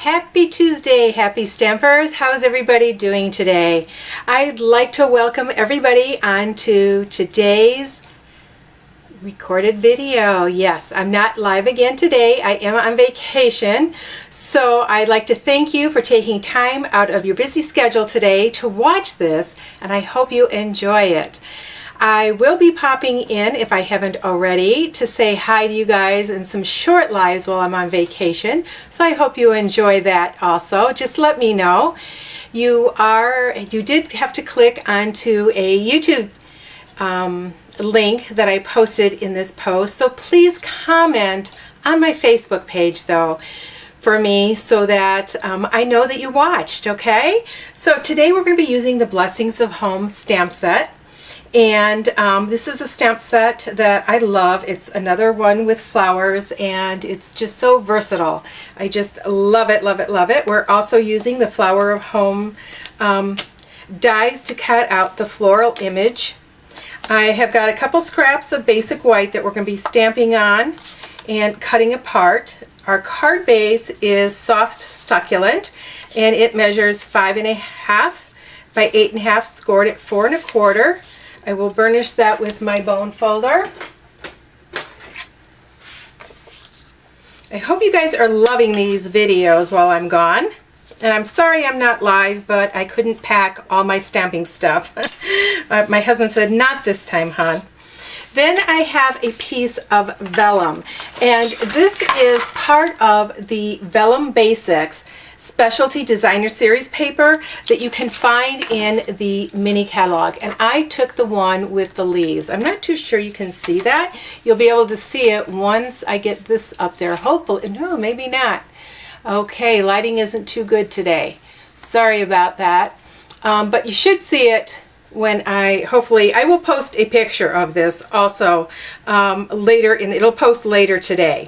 Happy Tuesday, happy stampers. How's everybody doing today? I'd like to welcome everybody onto today's recorded video. Yes, I'm not live again today. I am on vacation. So I'd like to thank you for taking time out of your busy schedule today to watch this, and I hope you enjoy it. I will be popping in, if I haven't already, to say hi to you guys in some short lives while I'm on vacation. So I hope you enjoy that also. Just let me know. You did have to click onto a YouTube link that I posted in this post. So please comment on my Facebook page though for me so that I know that you watched, okay? So today we're going to be using the Blessings of Home stamp set. And this is a stamp set that I love. It's another one with flowers, and it's just so versatile. I just love it, love it, love it. We're also using the Flower of Home dies to cut out the floral image. I have got a couple scraps of basic white that we're going to be stamping on and cutting apart. Our card base is soft succulent, and it measures 5.5 by 8.5, scored at 4 1/4. I will burnish that with my bone folder. I hope you guys are loving these videos while I'm gone. And I'm sorry I'm not live, but I couldn't pack all my stamping stuff. My husband said, not this time, hon. Then I have a piece of vellum. And this is part of the Vellum Basics Specialty Designer Series paper that you can find in the mini catalog. And I took the one with the leaves. I'm not too sure you can see that. You'll be able to see it once I get this up there. Hopefully, no, maybe not. Okay, lighting isn't too good today. Sorry about that. But you should see it when hopefully I will post a picture of this also later, and it'll post later today.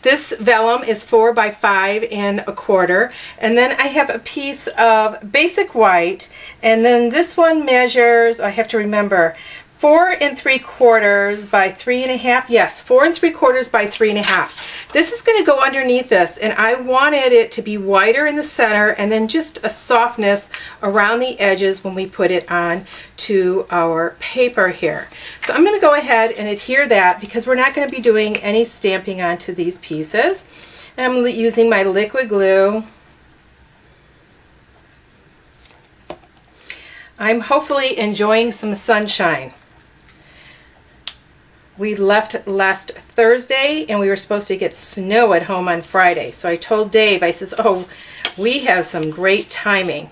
This vellum is 4 by 5 1/4, and then I have a piece of basic white, and then this one measures, I have to remember, 4 3/4 by 3.5. Yes, 4 3/4 by 3.5. This is going to go underneath this, and I wanted it to be whiter in the center and then just a softness around the edges when we put it on to our paper here. So I'm going to go ahead and adhere that because we're not going to be doing any stamping onto these pieces. And I'm using my liquid glue. I'm hopefully enjoying some sunshine. We left last Thursday and we were supposed to get snow at home on Friday. So I told Dave, I says, oh, we have some great timing.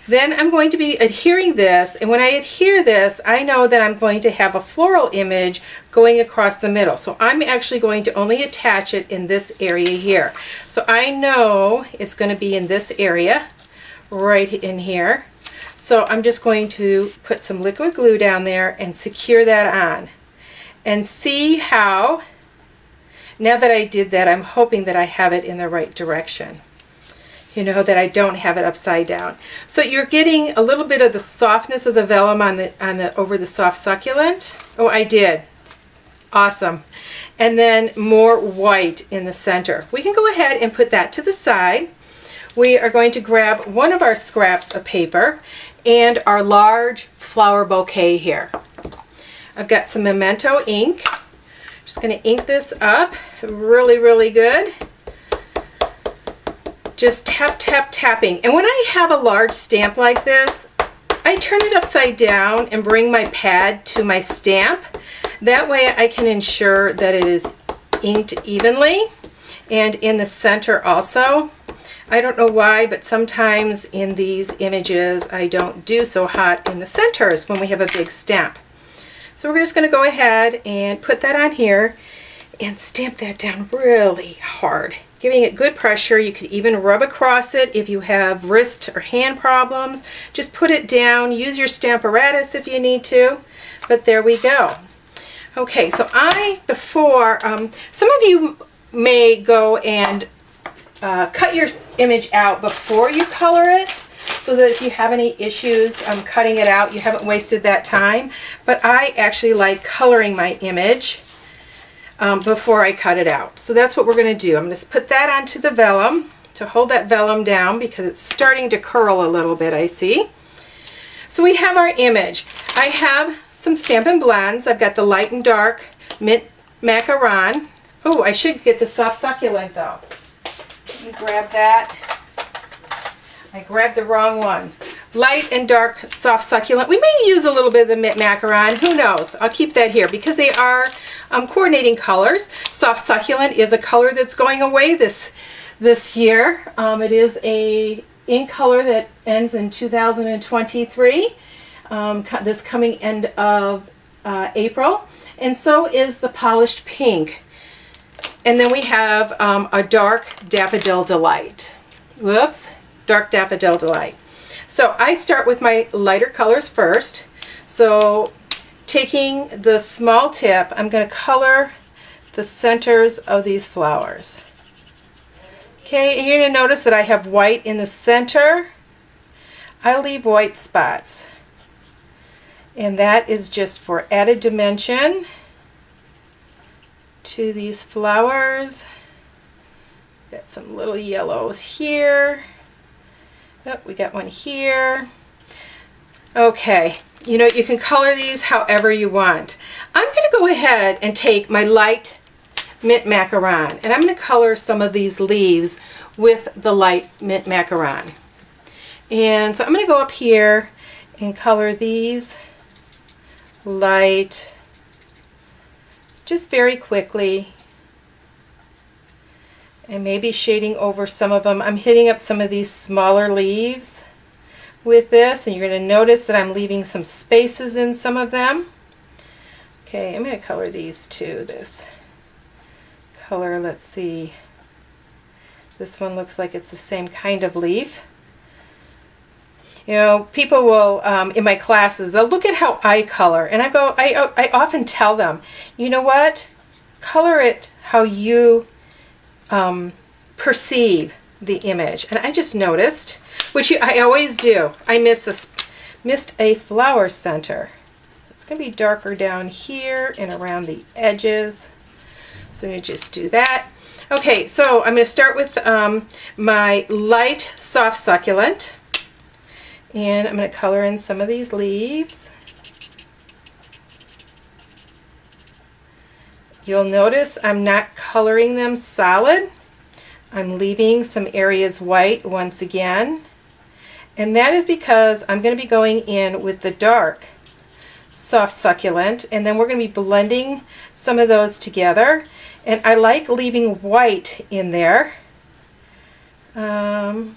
Then I'm going to be adhering this, and when I adhere this, I know that I'm going to have a floral image going across the middle. So I'm actually going to only attach it in this area here. So I know it's going to be in this area, right in here. So I'm just going to put some liquid glue down there and secure that on. And see how, now that I did that, I'm hoping that I have it in the right direction. You know, that I don't have it upside down. So you're getting a little bit of the softness of the vellum over the soft succulent. Oh, I did. Awesome. And then more white in the center. We can go ahead and put that to the side. We are going to grab one of our scraps of paper and our large flower bouquet here. I've got some Memento ink. Just going to ink this up really, really good. Just tap, tap, tapping. And when I have a large stamp like this, I turn it upside down and bring my pad to my stamp. That way I can ensure that it is inked evenly and in the center also. I don't know why, but sometimes in these images I don't do so hot in the centers when we have a big stamp. So we're just going to go ahead and put that on here and stamp that down really hard, giving it good pressure. You could even rub across it if you have wrist or hand problems. Just put it down. Use your Stamparatus if you need to. But there we go. Okay, so some of you may go and cut your image out before you color it, so that if you have any issues cutting it out, you haven't wasted that time. But I actually like coloring my image before I cut it out. So that's what we're going to do. I'm going to put that onto the vellum. to hold that vellum down because it's starting to curl a little bit, I see. So we have our image. I have some Stampin' Blends. I've got the light and dark mint macaron. Oh, I should get the soft succulent though. Let me grab that. I grabbed the wrong ones. Light and dark soft succulent. We may use a little bit of the mint macaron. Who knows? I'll keep that here because they are coordinating colors. Soft succulent is a color that's going away this year. It is a in color that ends in 2023. This coming end of April. And so is the polished pink. And then we have a dark Daffodil Delight. Whoops. Dark Daffodil Delight. So I start with my lighter colors first. So taking the small tip, I'm going to color the centers of these flowers. Okay, and you're going to notice that I have white in the center. I leave white spots. And that is just for added dimension to these flowers. Got some little yellows here. Oh, we got one here. Okay, you know, you can color these however you want. I'm going to go ahead and take my light mint macaron and I'm going to color some of these leaves with the light mint macaron. And so I'm going to go up here and color these light, just very quickly. And maybe shading over some of them. I'm hitting up some of these smaller leaves with this, and you're going to notice that I'm leaving some spaces in some of them. Okay, I'm going to color these too. This color, let's see. This one looks like it's the same kind of leaf. You know, people will, in my classes, they'll look at how I color, and I often tell them, you know what? Color it how you perceive the image. And I just noticed, which I always do, I missed a flower center. So it's going to be darker down here and around the edges. So I'm going to just do that. Okay, so I'm going to start with my light soft succulent. And I'm going to color in some of these leaves. You'll notice I'm not coloring them solid. I'm leaving some areas white once again. And that is because I'm going to be going in with the dark soft succulent, and then we're going to be blending some of those together. And I like leaving white in there. I'm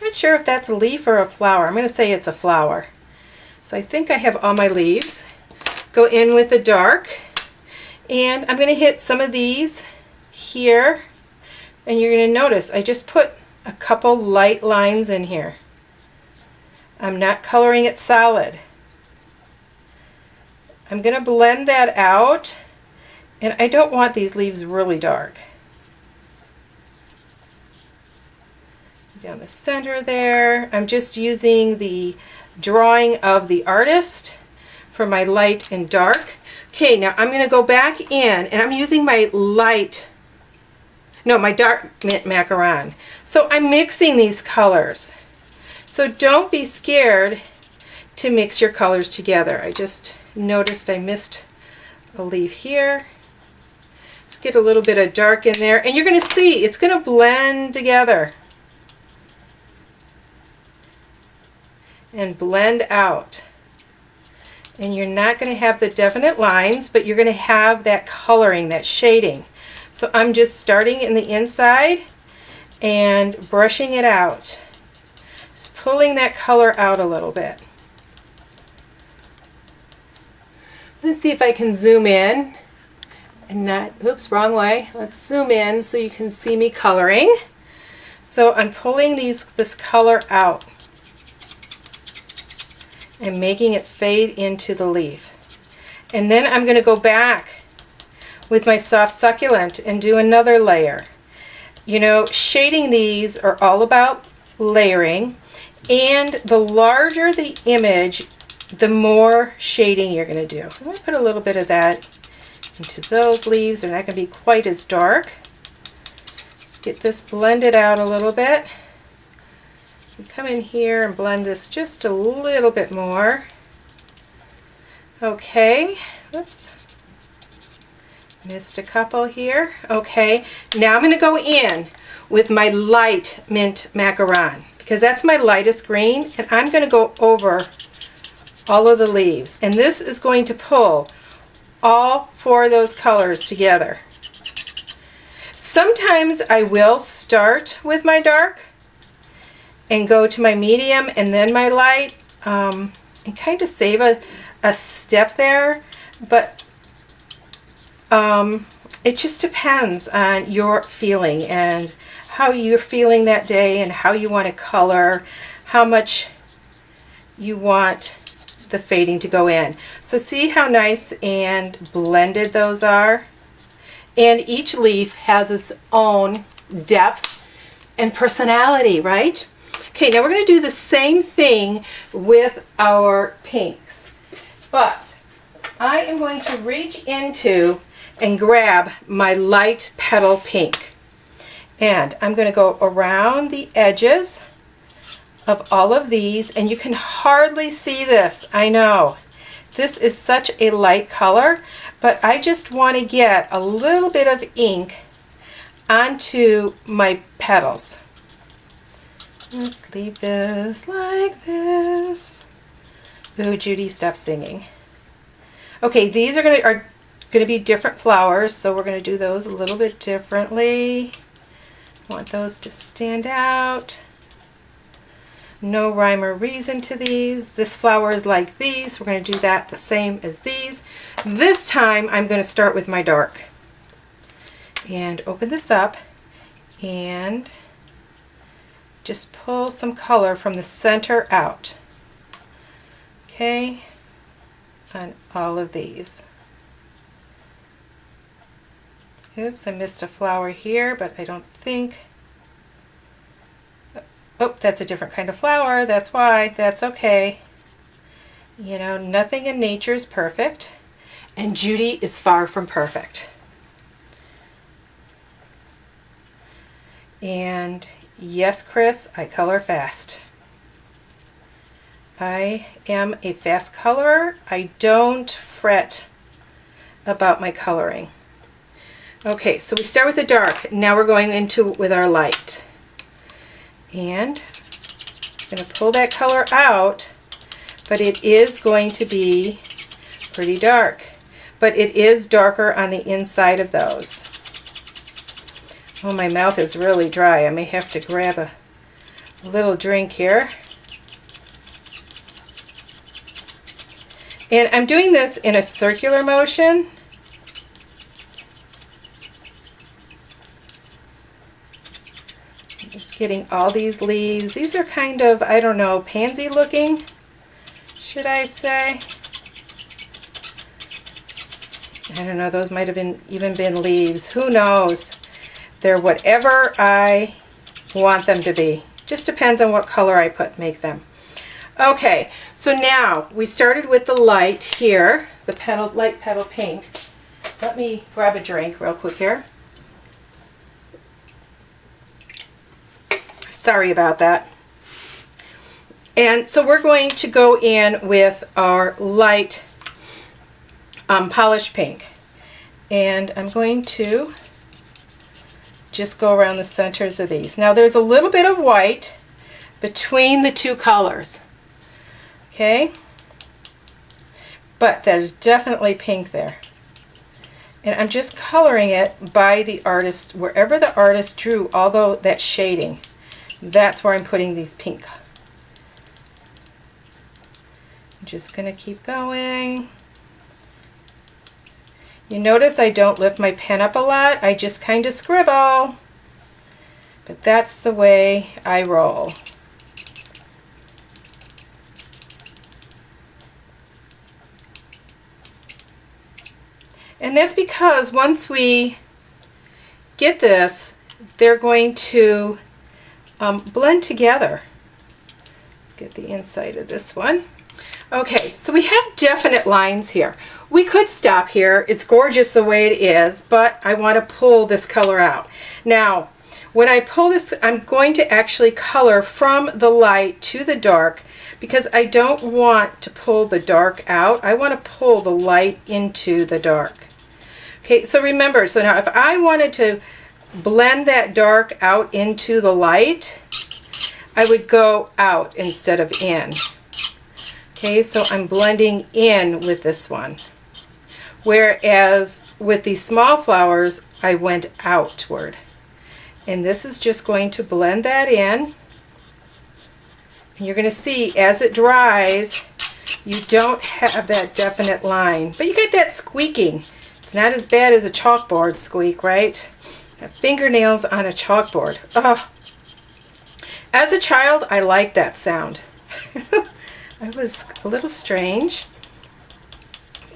not sure if that's a leaf or a flower. I'm going to say it's a flower. So I think I have all my leaves. Go in with the dark. And I'm going to hit some of these here, and you're going to notice I just put a couple light lines in here. I'm not coloring it solid. I'm going to blend that out, and I don't want these leaves really dark. Down the center there. I'm just using the drawing of the artist for my light and dark. Okay, now I'm going to go back in, and I'm using my dark mint macaron. So I'm mixing these colors. So don't be scared to mix your colors together. I just noticed I missed a leaf here. Let's get a little bit of dark in there, and you're going to see it's going to blend together and blend out. And you're not going to have the definite lines, but you're going to have that coloring, that shading. So I'm just starting in the inside and brushing it out. Just pulling that color out a little bit. Let's see if I can zoom in and not, oops, wrong way. Let's zoom in so you can see me coloring. So I'm pulling this color out and making it fade into the leaf. And then I'm going to go back with my soft succulent and do another layer. You know, shading these are all about layering, and the larger the image, the more shading you're going to do. I'm going to put a little bit of that into those leaves. They're not going to be quite as dark. get this blended out a little bit. Come in here and blend this just a little bit more. Okay, whoops, missed a couple here. Okay, now I'm going to go in with my light mint macaron because that's my lightest green, and I'm going to go over all of the leaves, and this is going to pull all four of those colors together. Sometimes I will start with my dark and go to my medium and then my light, and kind of save a step there, but it just depends on your feeling and how you're feeling that day and how you want to color, how much you want the fading to go in. So see how nice and blended those are? And each leaf has its own depth and personality, right? Okay, now we're going to do the same thing with our pinks, but I am going to reach into and grab my light petal pink, and I'm going to go around the edges of all of these, and you can hardly see this. I know this is such a light color, but I just want to get a little bit of ink onto my petals. Let's leave this like this. Oh, Judy, stop singing. Okay, these are going to be different flowers, so we're going to do those a little bit differently. Want those to stand out. No rhyme or reason to these. This flower is like these. We're going to do that the same as these. This time I'm going to start with my dark and open this up and just pull some color from the center out. Okay, on all of these. Oops, I missed a flower here, but I don't think. Oh, that's a different kind of flower. That's why. That's okay. You know, nothing in nature is perfect, and Judy is far from perfect. And yes, Chris, I color fast. I am a fast colorer. I don't fret about my coloring. Okay, so we start with the dark. Now we're going into with our light. And I'm going to pull that color out, but it is going to be pretty dark. But it is darker on the inside of those. Oh, my mouth is really dry. I may have to grab a little drink here. And I'm doing this in a circular motion. Just getting all these leaves. These are kind of, I don't know, pansy looking, should I say? I don't know, those might have even been leaves. Who knows? They're whatever I want them to be. Just depends on what color I make them. Okay, so now we started with the light here, the light petal pink. Let me grab a drink real quick here. Sorry about that. And so we're going to go in with our light polished pink. And I'm going to just go around the centers of these. Now there's a little bit of white between the two colors. Okay? But there's definitely pink there. And I'm just coloring it by the artist, wherever the artist drew, although that shading. That's where I'm putting these pink. I'm just going to keep going. You notice I don't lift my pen up a lot. I just kind of scribble. But that's the way I roll. And that's because once we get this, they're going to blend together. Let's get the inside of this one. Okay, so we have definite lines here. We could stop here. It's gorgeous the way it is, but I want to pull this color out. Now, When I pull this, I'm going to actually color from the light to the dark because I don't want to pull the dark out. I want to pull the light into the dark. Okay, so remember, so now if I wanted to blend that dark out into the light, I would go out instead of in. Okay, so I'm blending in with this one. Whereas with these small flowers, I went outward. And this is just going to blend that in. And you're going to see as it dries, you don't have that definite line. But you get that squeaking. It's not as bad as a chalkboard squeak, right? Fingernails on a chalkboard. Oh. As a child, I liked that sound. It was a little strange,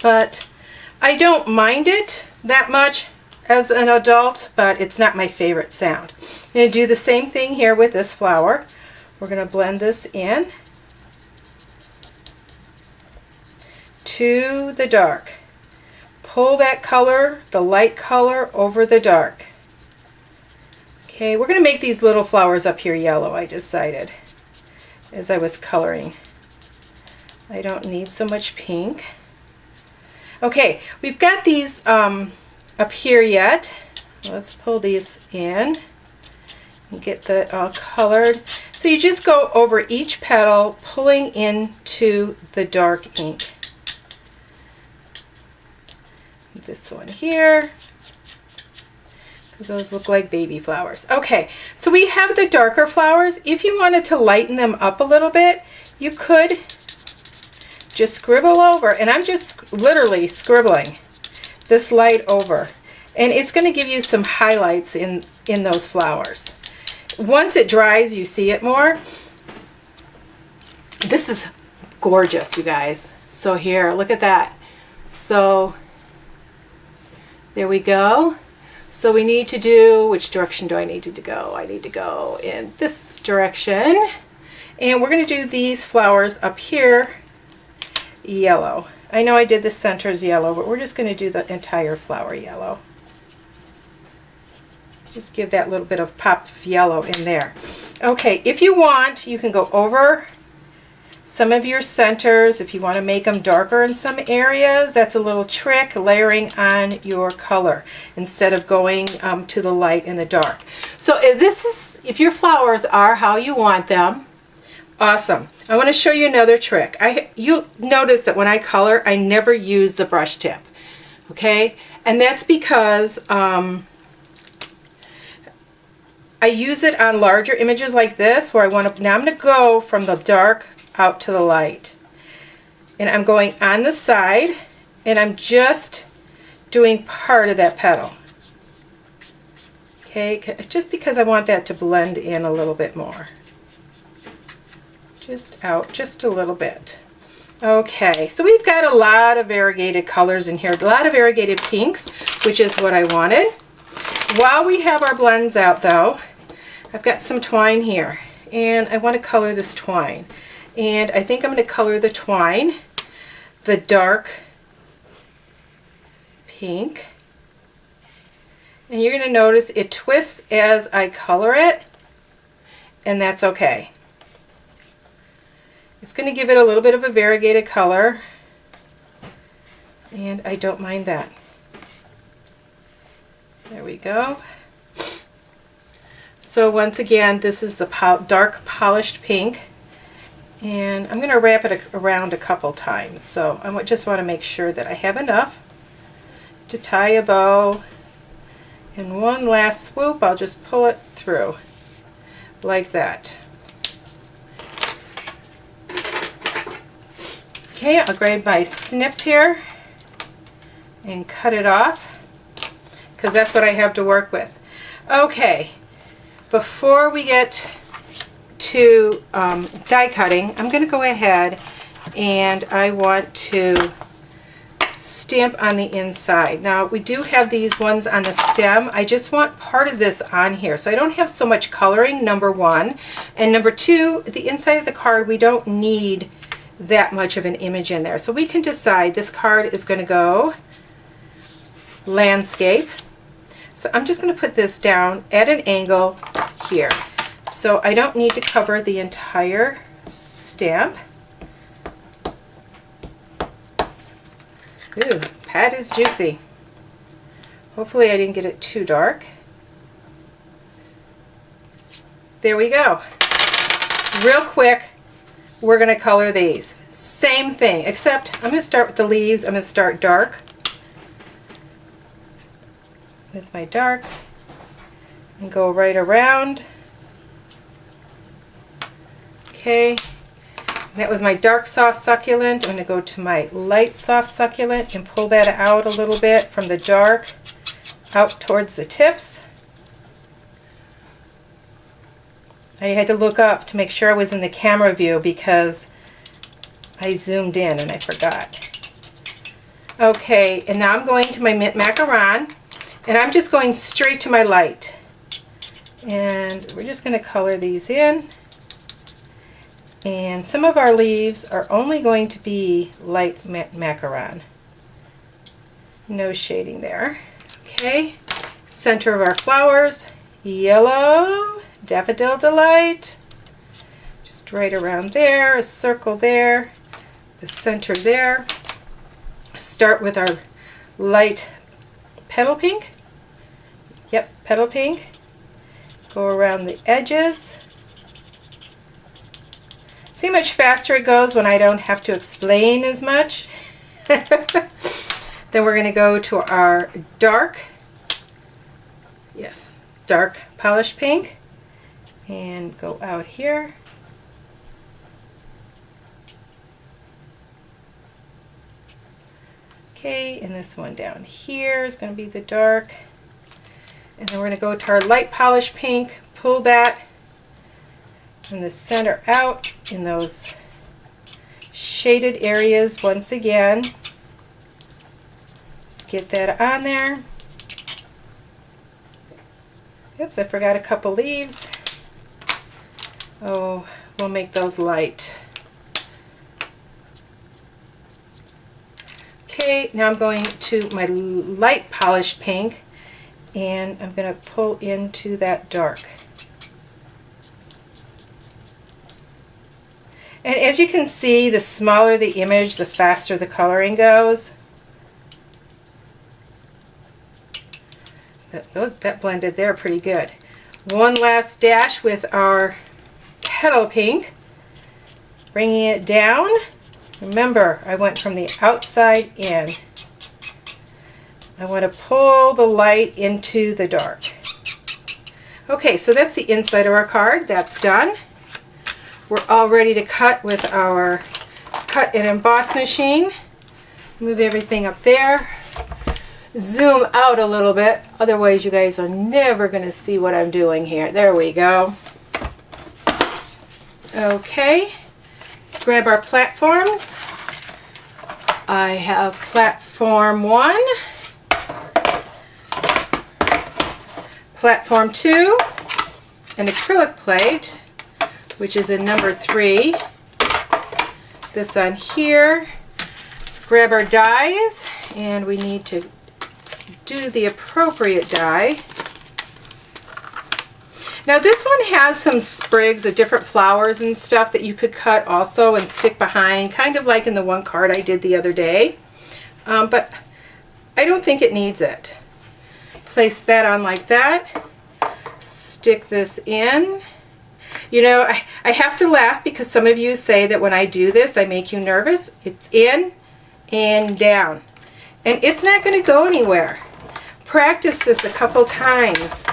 but I don't mind it that much as an adult, but it's not my favorite sound. I'm going to do the same thing here with this flower. We're going to blend this in to the dark. Pull that color, the light color, over the dark. Okay, we're going to make these little flowers up here yellow, I decided, as I was coloring. I don't need so much pink. Okay, we've got these up here yet. Let's pull these in and get that all colored. So you just go over each petal, pulling into the dark ink. This one here, because those look like baby flowers. Okay, so we have the darker flowers. If you wanted to lighten them up a little bit, you could just scribble over, and I'm just literally scribbling this light over, and it's going to give you some highlights in those flowers. Once it dries, you see it more. This is gorgeous, you guys. So here, look at that. So there we go. So we need to do, which direction do I need to go? I need to go in this direction, and we're going to do these flowers up here yellow. I know I did the centers yellow, but we're just going to do the entire flower yellow. Just give that little bit of pop of yellow in there. Okay, if you want, you can go over some of your centers if you want to make them darker in some areas. That's a little trick, layering on your color instead of going to the light and the dark. So if your flowers are how you want them, awesome. I want to show you another trick. You'll notice that when I color, I never use the brush tip. Okay? And that's because I use it on larger images like this where now I'm going to go from the dark out to the light. And I'm going on the side, and I'm just doing part of that petal. Okay? Just because I want that to blend in a little bit more. Just out just a little bit. Okay, so we've got a lot of variegated colors in here, a lot of variegated pinks, which is what I wanted. While we have our blends out though, I've got some twine here, and I want to color this twine. And I think I'm going to color the twine the dark pink. And you're going to notice it twists as I color it, and that's okay. It's going to give it a little bit of a variegated color, and I don't mind that. There we go. So once again, this is the dark polished pink, and I'm going to wrap it around a couple times. So I just want to make sure that I have enough to tie a bow. And one last swoop, I'll just pull it through like that. Okay, I'll grab my snips here and cut it off because that's what I have to work with. Okay, before we get to die cutting, I'm going to go ahead and I want to stamp on the inside. Now we do have these ones on the stem. I just want part of this on here so I don't have so much coloring, number one. And number two, the inside of the card, we don't need that much of an image in there. So we can decide this card is going to go landscape. So I'm just going to put this down at an angle here. So I don't need to cover the entire stamp. Ooh, pad is juicy. Hopefully I didn't get it too dark. There we go. Real quick, we're going to color these. Same thing, except I'm going to start with the leaves. I'm going to start dark with my dark and go right around. Okay, that was my dark soft succulent. I'm going to go to my light soft succulent and pull that out a little bit from the dark out towards the tips. I had to look up to make sure I was in the camera view because I zoomed in and I forgot. Okay, and now I'm going to my mint macaron, and I'm just going straight to my light. And we're just going to color these in. And some of our leaves are only going to be light macaron. No shading there. Okay, center of our flowers, yellow, Daffodil Delight, just right around there, a circle there, the center there. Start with our light petal pink. Yep, petal pink. Go around the edges. See how much faster it goes when I don't have to explain as much? Then we're going to go to our dark, yes, dark polished pink. And go out here. Okay, and this one down here is going to be the dark. And then we're going to go to our light polish pink, pull that from the center out in those shaded areas once again. Let's get that on there. Oops, I forgot a couple leaves. Oh, we'll make those light. Okay, now I'm going to my light polished pink, and I'm going to pull into that dark. And as you can see, the smaller the image, the faster the coloring goes. That blended there pretty good. One last dash with our petal pink, bringing it down. Remember, I went from the outside in. I want to pull the light into the dark. Okay, so that's the inside of our card. That's done. We're all ready to cut with our cut and emboss machine. Move everything up there. Zoom out a little bit, otherwise you guys are never going to see what I'm doing here. There we go. Okay, let's grab our platforms. I have platform 1, platform 2, an acrylic plate, which is in number 3. This on here. Let's grab our dies, and we need to do the appropriate die. Now this one has some sprigs of different flowers and stuff that you could cut also and stick behind, kind of like in the one card I did the other day. But I don't think it needs it. Place that on like that. Stick this in. You know, I have to laugh because some of you say that when I do this I make you nervous. It's in and down. And it's not going to go anywhere. Practice this a couple times.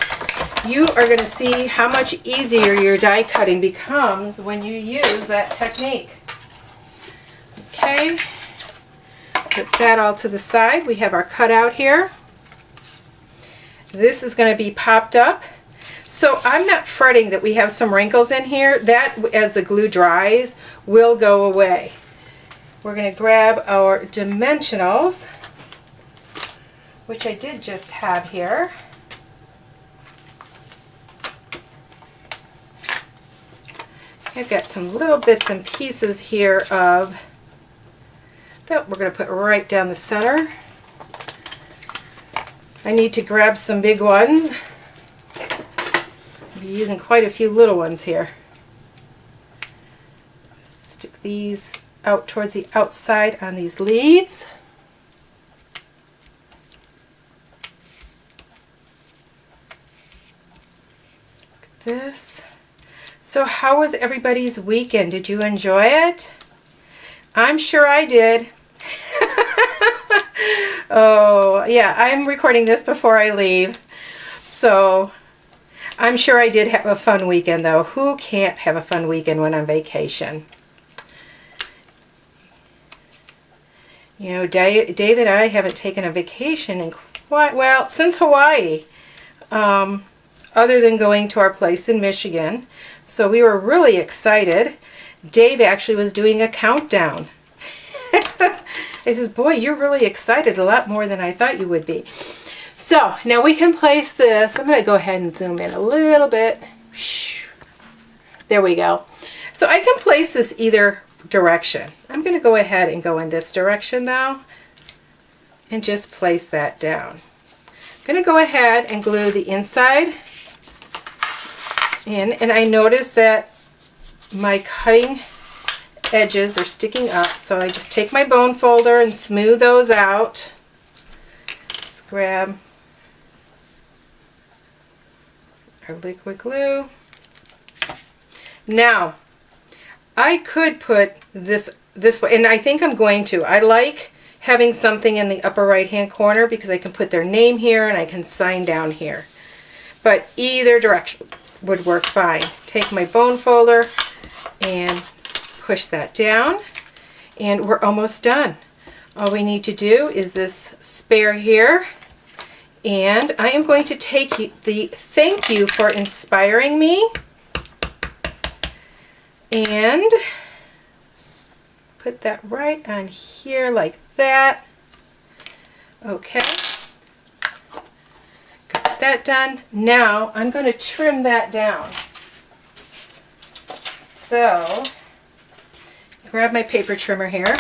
You are going to see how much easier your die cutting becomes when you use that technique. Okay, put that all to the side. We have our cutout here. This is going to be popped up. So I'm not fretting that we have some wrinkles in here. That, as the glue dries, will go away. We're going to grab our dimensionals, which I did just have here. I've got some little bits and pieces here of that we're going to put right down the center. I need to grab some big ones. I'll be using quite a few little ones here. Stick these out towards the outside on these leaves. Like this. So how was everybody's weekend? Did you enjoy it? I'm sure I did. Oh, yeah, I'm recording this before I leave. So I'm sure I did have a fun weekend, though. Who can't have a fun weekend when on vacation? You know, Dave and I haven't taken a vacation in quite, well, since Hawaii, other than going to our place in Michigan. So we were really excited. Dave actually was doing a countdown. He says, boy, you're really excited, a lot more than I thought you would be. So now we can place this. I'm going to go ahead and zoom in a little bit. There we go. So I can place this either direction. I'm going to go ahead and go in this direction now and just place that down. I'm going to go ahead and glue the inside in, and I notice that my cutting edges are sticking up, so I just take my bone folder and smooth those out. Just grab our liquid glue. Now I could put this way, and I think I'm going to. I like having something in the upper right hand corner because I can put their name here and I can sign down here, but either direction would work fine. Take my bone folder and push that down, and we're almost done. All we need to do is this spare here, and I am going to take the thank you for inspiring me and put that right on here like that. Okay, got that done. Now I'm going to trim that down. So grab my paper trimmer here,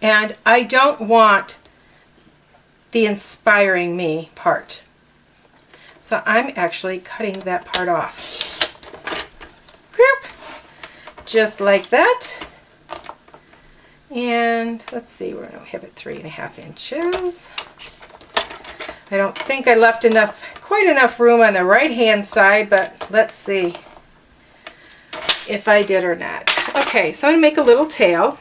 and I don't want the inspiring me part, so I'm actually cutting that part off. Just like that. And let's see, we're going to have it 3.5 inches. I don't think I left quite enough room on the right hand side, but let's see if I did or not. Okay, so I'm going to make a little tail.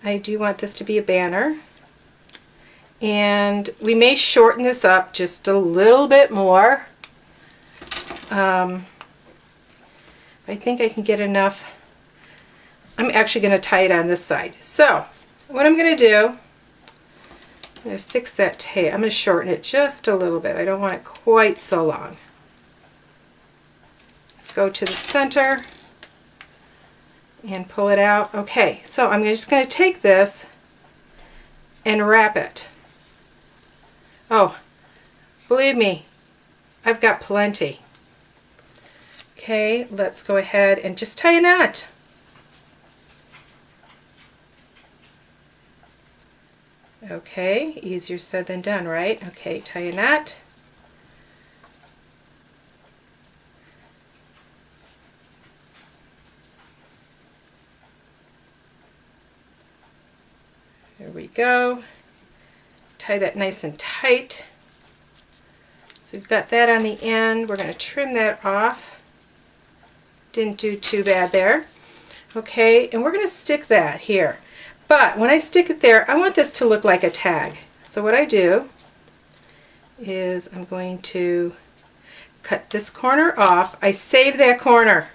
I do want this to be a banner. And we may shorten this up just a little bit more. I think I can get enough. I'm actually going to tie it on this side. So what I'm going to do, I'm going to fix that tail. I'm going to shorten it just a little bit. I don't want it quite so long. Let's go to the center and pull it out. Okay, so I'm just going to take this and wrap it. Oh, believe me, I've got plenty. Okay, let's go ahead and just tie a knot. Okay, easier said than done, right? Okay, tie a knot. There we go. Tie that nice and tight. So we've got that on the end. We're going to trim that off. Didn't do too bad there. Okay, and we're going to stick that here. But when I stick it there, I want this to look like a tag. So what I do is I'm going to cut this corner off. I save that corner.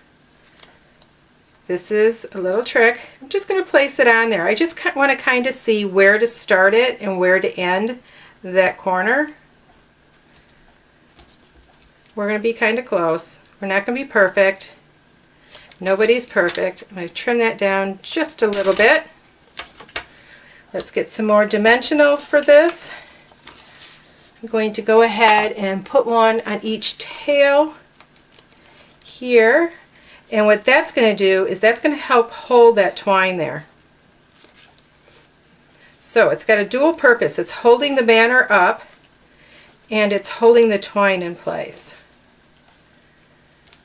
This is a little trick. I'm just going to place it on there. I just want to kind of see where to start it and where to end that corner. We're going to be kind of close. We're not going to be perfect. Nobody's perfect. I'm going to trim that down just a little bit. Let's get some more dimensionals for this. I'm going to go ahead and put one on each tail here. And what that's going to do is that's going to help hold that twine there. So it's got a dual purpose. It's holding the banner up and it's holding the twine in place.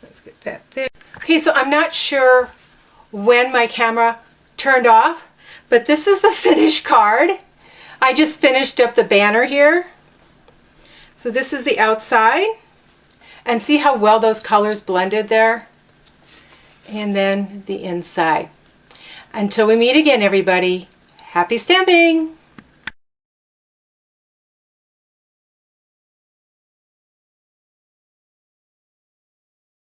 Let's get that there. Okay, so I'm not sure when my camera turned off, but this is the finished card. I just finished up the banner here. So this is the outside. And see how well those colors blended there? And then the inside. Until we meet again, everybody, happy stamping!